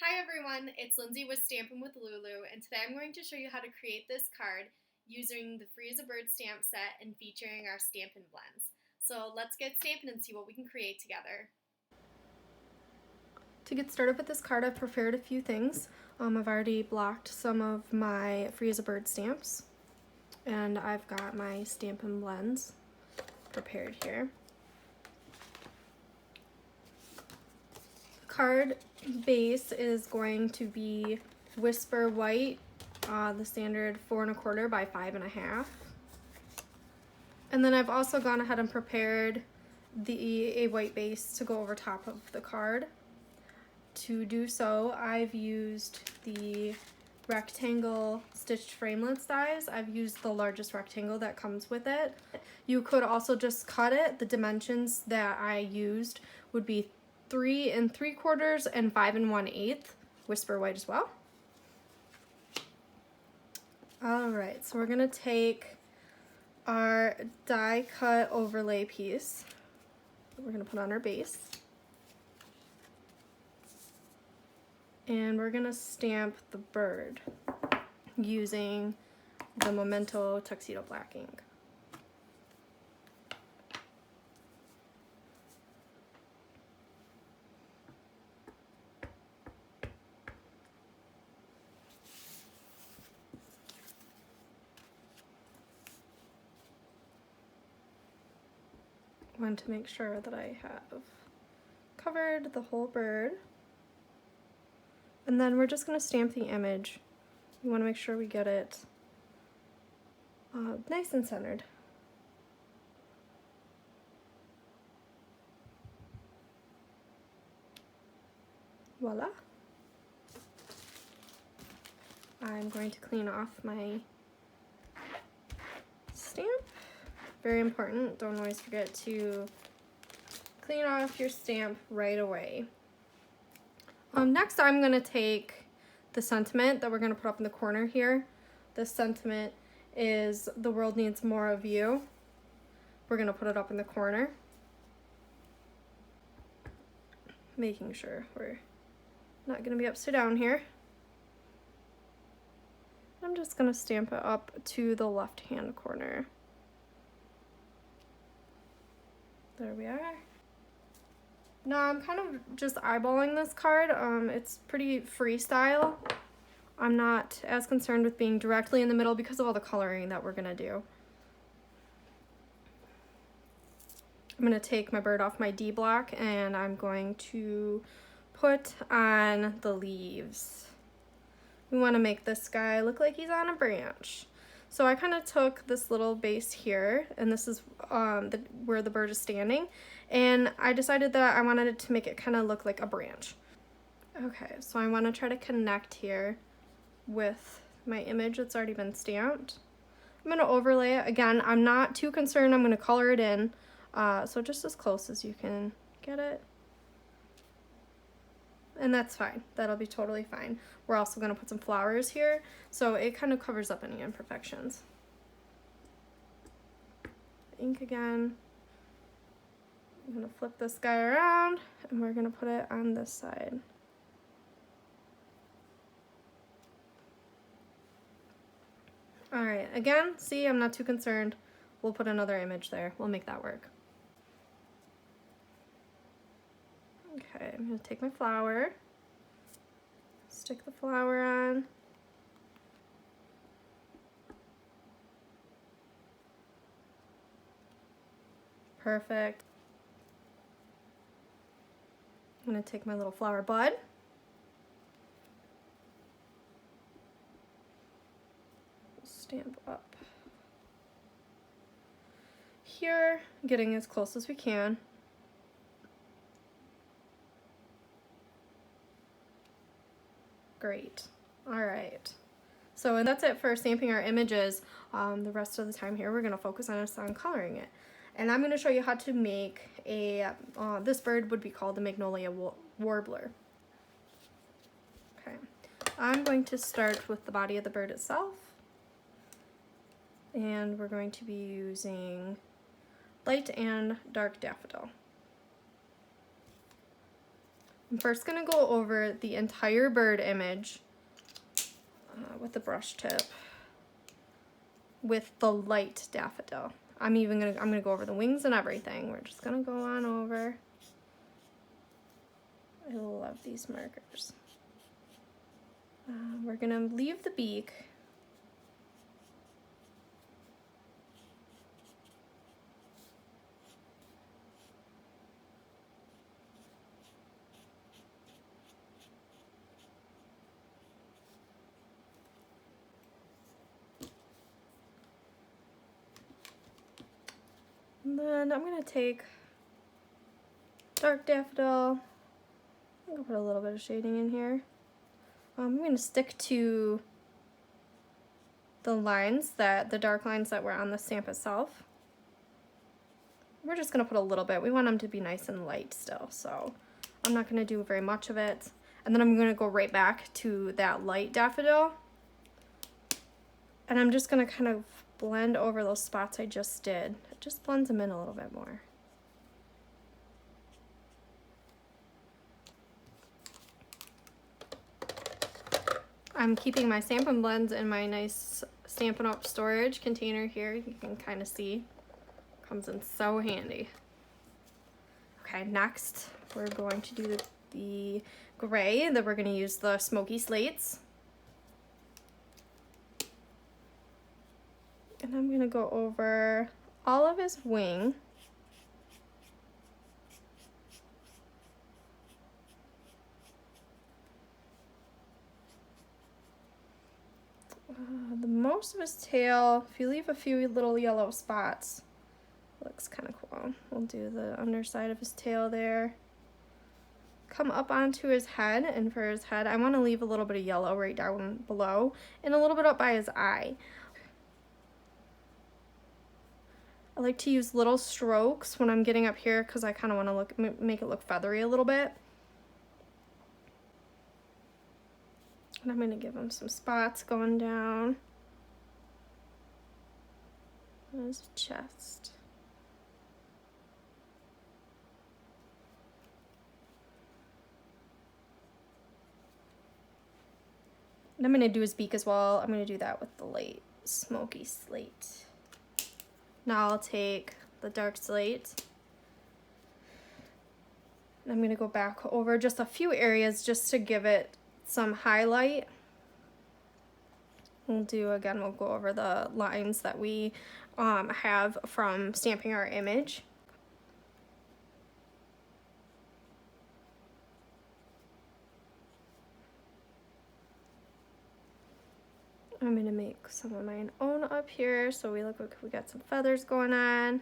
Hi everyone, it's Lindsay with Stampin' with LouLou, and today I'm going to show you how to create this card using the Free as a Bird stamp set and featuring our Stampin' Blends. So let's get stamping and see what we can create together. To get started with this card, I've prepared a few things. I've already blocked some of my Free as a Bird stamps, and I've got my Stampin' Blends prepared here. The card base is going to be Whisper White, the standard 4 1/4 by 5 1/2. And then I've also gone ahead and prepared a white base to go over top of the card. To do so, I've used the rectangle stitched framelits dies. I've used the largest rectangle that comes with it. You could also just cut it. The dimensions that I used would be 3 3/4 and 5 1/8, Whisper White as well. Alright, so we're going to take our die cut overlay piece that we're going to put on our base. And we're going to stamp the bird using the Memento Tuxedo Black ink. I want to make sure that I have covered the whole bird. And then we're just going to stamp the image. We want to make sure we get it nice and centered. Voila. I'm going to clean off my stamp. Very important, don't always forget to clean off your stamp right away. Next I'm going to take the sentiment that we're going to put up in the corner here. This sentiment is "The world needs more of you." We're going to put it up in the corner, making sure we're not going to be upside down here. I'm just going to stamp it up to the left hand corner. There we are. Now I'm kind of just eyeballing this card. It's pretty freestyle. I'm not as concerned with being directly in the middle because of all the coloring that we're gonna do. I'm gonna take my bird off my D block and I'm going to put on the leaves. We want to make this guy look like he's on a branch. So I kind of took this little base here, and this is where the bird is standing, and I decided that I wanted it to make it kind of look like a branch. Okay, so I want to try to connect here with my image that's already been stamped. I'm going to overlay it. Again, I'm not too concerned. I'm going to color it in, so just as close as you can get it. And that's fine. That'll be totally fine. We're also going to put some flowers here, so it kind of covers up any imperfections. Ink again. I'm going to flip this guy around, and we're going to put it on this side. Alright, again, see, I'm not too concerned. We'll put another image there. We'll make that work. Okay, I'm going to take my flower, stick the flower on. Perfect. I'm going to take my little flower bud. Stamp up here, getting as close as we can. Great. All right. So that's it for stamping our images. The rest of the time here, we're going to focus on coloring it. And I'm going to show you how to make a, this bird would be called the Magnolia Warbler. Okay. I'm going to start with the body of the bird itself. And we're going to be using light and dark daffodil. I'm first gonna go over the entire bird image with the brush tip with the light daffodil. I'm gonna go over the wings and everything. We're just gonna go on over. I love these markers. We're gonna leave the beak. And then I'm gonna take dark daffodil. I'm gonna put a little bit of shading in here. I'm gonna stick to the lines, the dark lines that were on the stamp itself. We're just gonna put a little bit. We want them to be nice and light still, so I'm not gonna do very much of it. And then I'm gonna go right back to that light daffodil. And I'm just gonna kind of blend over those spots I just did. It just blends them in a little bit more. I'm keeping my Stampin' Blends in my nice Stampin' Up! Storage container here. You can kind of see. Comes in so handy. Okay, next we're going to do the gray, that we're going to use the smoky slates. And I'm going to go over all of his wing. The most of his tail, if you leave a few little yellow spots, looks kind of cool. We'll do the underside of his tail there. Come up onto his head, and for his head, I want to leave a little bit of yellow right down below and a little bit up by his eye. I like to use little strokes when I'm getting up here because I kind of want to make it look feathery a little bit. And I'm going to give him some spots going down on his chest. And I'm going to do his beak as well. I'm going to do that with the light smoky slate. Now I'll take the dark slate. And I'm going to go back over just a few areas just to give it some highlight. We'll go over the lines that we have from stamping our image. I'm going to make some of my own up here so we look like we got some feathers going on.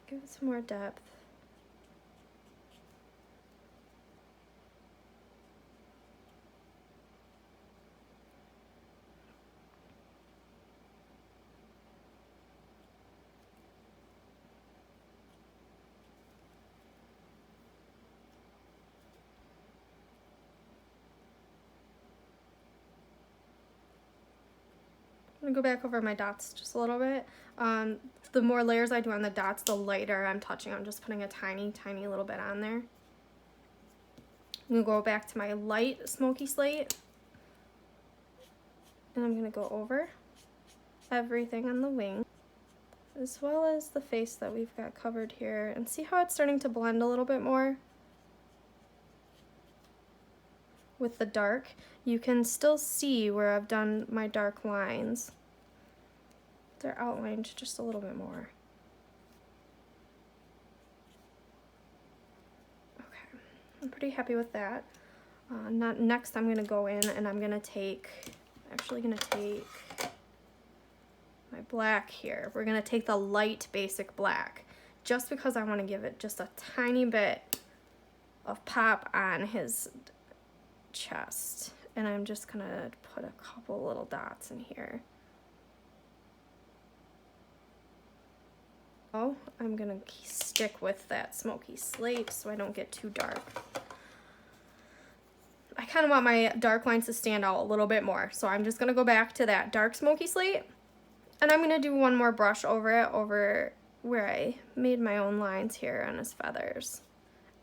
Give it some more depth. I'm gonna go back over my dots just a little bit. The more layers I do on the dots, the lighter I'm touching. I'm just putting a tiny, tiny little bit on there. I'm gonna go back to my light smoky slate. And I'm gonna go over everything on the wing, as well as the face that we've got covered here. And see how it's starting to blend a little bit more? With the dark, you can still see where I've done my dark lines. They're outlined just a little bit more. Okay, I'm pretty happy with that. Next I'm gonna go in and I'm gonna take my black here. We're gonna take the light basic black, just because I wanna give it just a tiny bit of pop on his chest, and I'm just gonna put a couple little dots in here. Oh, I'm gonna stick with that smoky slate so I don't get too dark. I kind of want my dark lines to stand out a little bit more, so I'm just gonna go back to that dark smoky slate, and I'm gonna do one more brush over it, over where I made my own lines here on his feathers.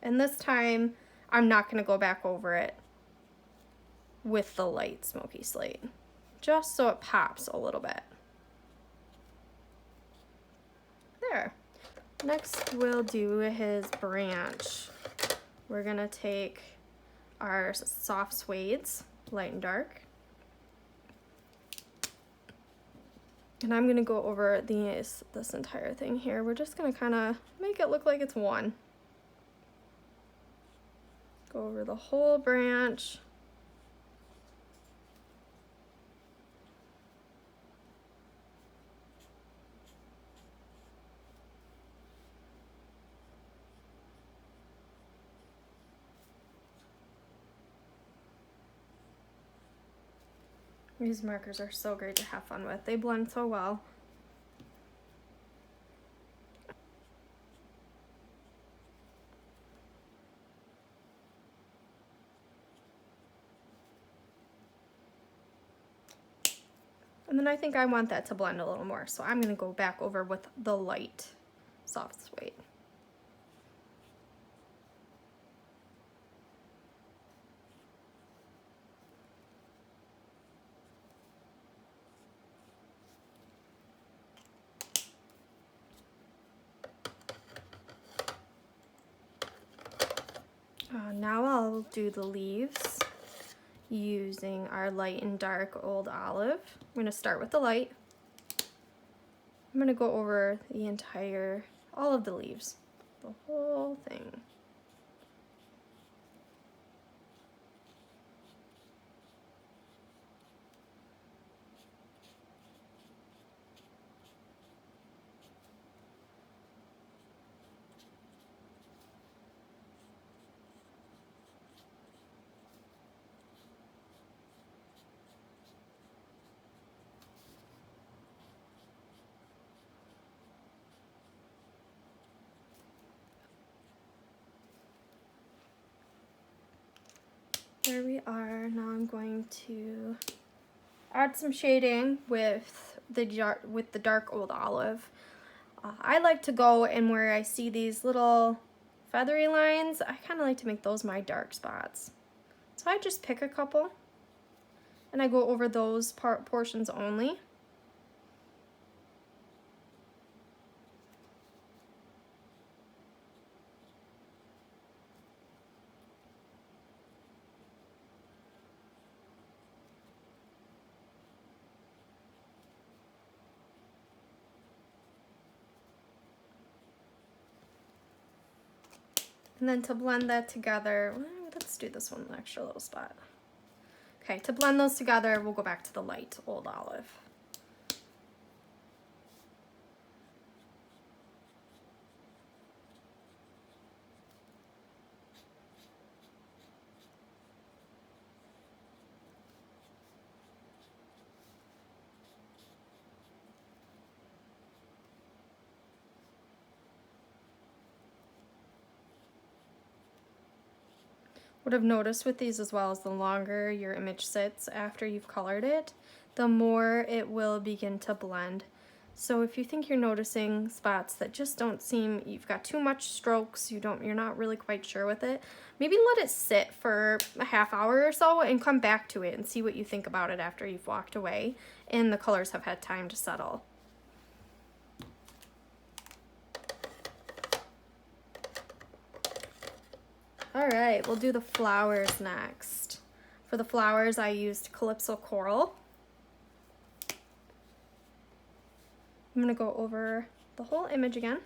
And this time, I'm not gonna go back over it with the light smoky slate, just so it pops a little bit. There. Next, we'll do his branch. We're gonna take our soft suedes, light and dark. And I'm gonna go over this entire thing here. We're just gonna kind of make it look like it's one. Go over the whole branch. These markers are so great to have fun with. They blend so well. And then I think I want that to blend a little more, so I'm gonna go back over with the light soft suede. Now I'll do the leaves using our light and dark old olive. I'm going to start with the light. I'm going to go over all of the leaves, the whole thing. There we are. Now I'm going to add some shading with the dark old olive. I like to go and where I see these little feathery lines, I kind of like to make those my dark spots. So I just pick a couple and I go over those portions only. And then to blend that together, let's do this one extra little spot. Okay, to blend those together, we'll go back to the light old olive. What I've noticed with these as well is the longer your image sits after you've colored it, the more it will begin to blend. So if you think you're noticing spots that just don't seem, you've got too much strokes, you're not really quite sure with it, maybe let it sit for a half hour or so and come back to it and see what you think about it after you've walked away and the colors have had time to settle. All right, we'll do the flowers next. For the flowers, I used Calypso Coral. I'm gonna go over the whole image again.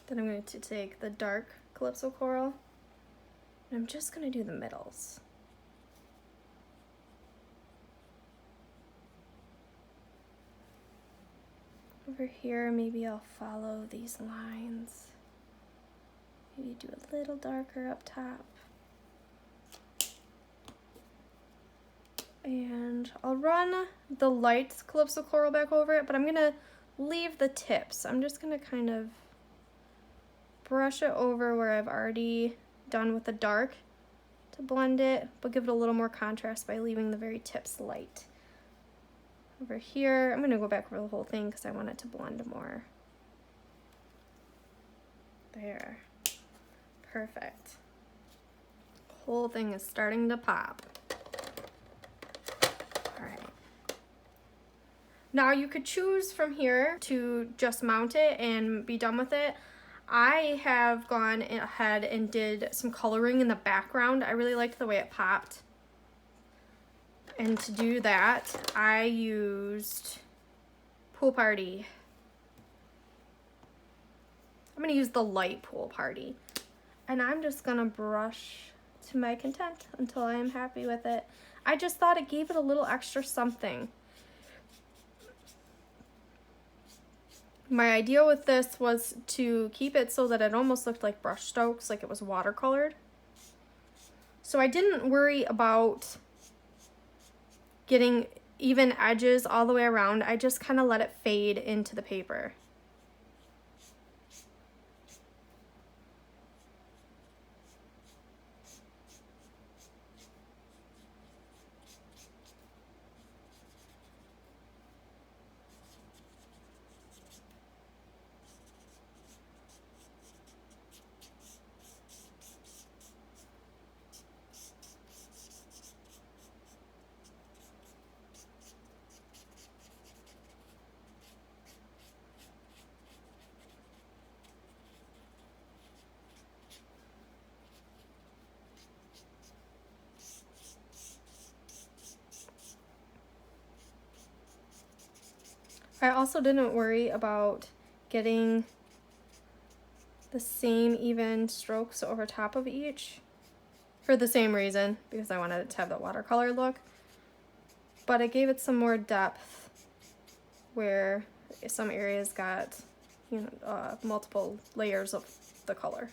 Then I'm going to take the dark Calypso Coral, and I'm just gonna do the middles. Over here, maybe I'll follow these lines. Maybe do a little darker up top. And I'll run the light Calypso Coral back over it, but I'm gonna leave the tips. I'm just gonna kind of brush it over where I've already done with the dark to blend it, but give it a little more contrast by leaving the very tips light. Over here, I'm going to go back over the whole thing because I want it to blend more. There. Perfect. Whole thing is starting to pop. All right. Now you could choose from here to just mount it and be done with it. I have gone ahead and did some coloring in the background. I really liked the way it popped. And to do that, I used Pool Party. I'm gonna use the light Pool Party. And I'm just gonna brush to my content until I am happy with it. I just thought it gave it a little extra something. My idea with this was to keep it so that it almost looked like brush strokes, like it was watercolored. So I didn't worry about getting even edges all the way around. I just kind of let it fade into the paper. I also didn't worry about getting the same even strokes over top of each for the same reason, because I wanted it to have that watercolor look. But it gave it some more depth where some areas got, you know, multiple layers of the color.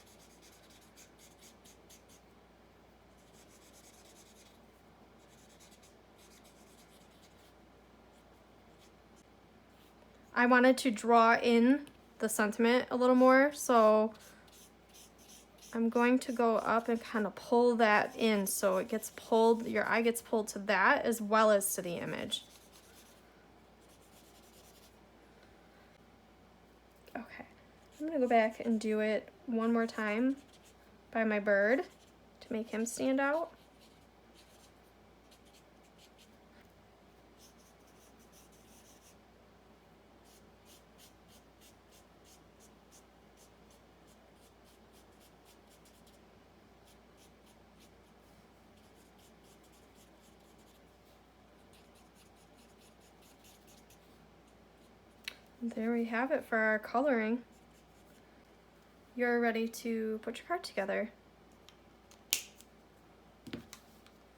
I wanted to draw in the sentiment a little more, so I'm going to go up and kind of pull that in so it gets pulled, your eye gets pulled to that as well as to the image. Okay, I'm gonna go back and do it one more time by my bird to make him stand out. There we have it for our coloring. You're ready to put your card together.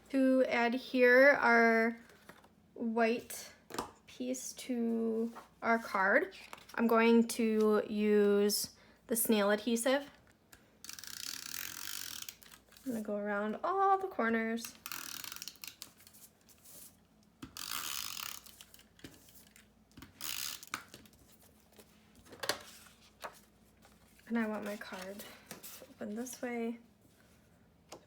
To add here our white piece to our card, I'm going to use the snail adhesive. I'm gonna go around all the corners. And I want my card to open this way.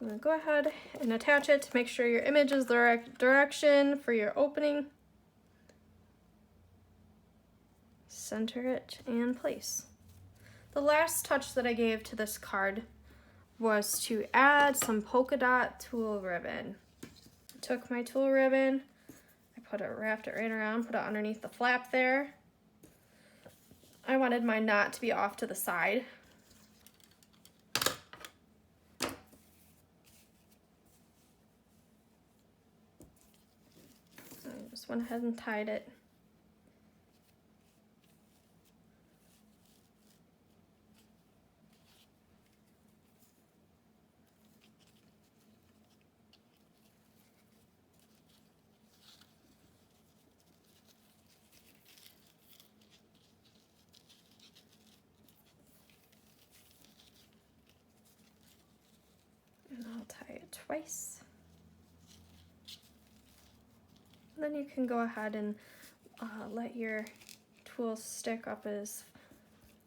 I'm gonna go ahead and attach it to make sure your image is the right direction for your opening. Center it and place. The last touch that I gave to this card was to add some polka dot tulle ribbon. I took my tulle ribbon, wrapped it right around, put it underneath the flap there. I wanted my knot to be off to the side. I just went ahead and tied it. And I'll tie it twice. And then you can go ahead and let your tulle stick up as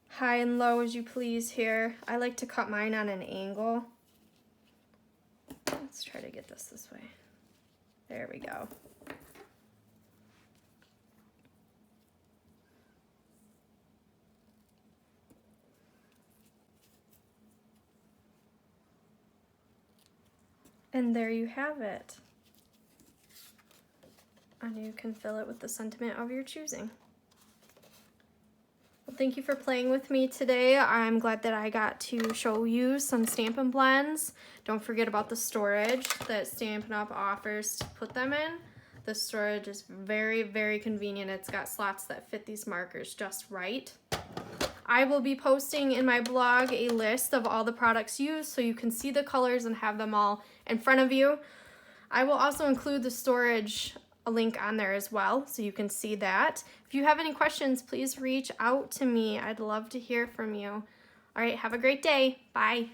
high and low as you please here. I like to cut mine on an angle Let's try to get this way. There we go. And there you have it. And you can fill it with the sentiment of your choosing. Well, thank you for playing with me today. I'm glad that I got to show you some Stampin' Blends. Don't forget about the storage that Stampin' Up! Offers to put them in. The storage is very, very convenient. It's got slots that fit these markers just right. I will be posting in my blog a list of all the products used so you can see the colors and have them all in front of you. I will also include the storage link on there as well so you can see that. If you have any questions, please reach out to me. I'd love to hear from you. All right, have a great day. Bye.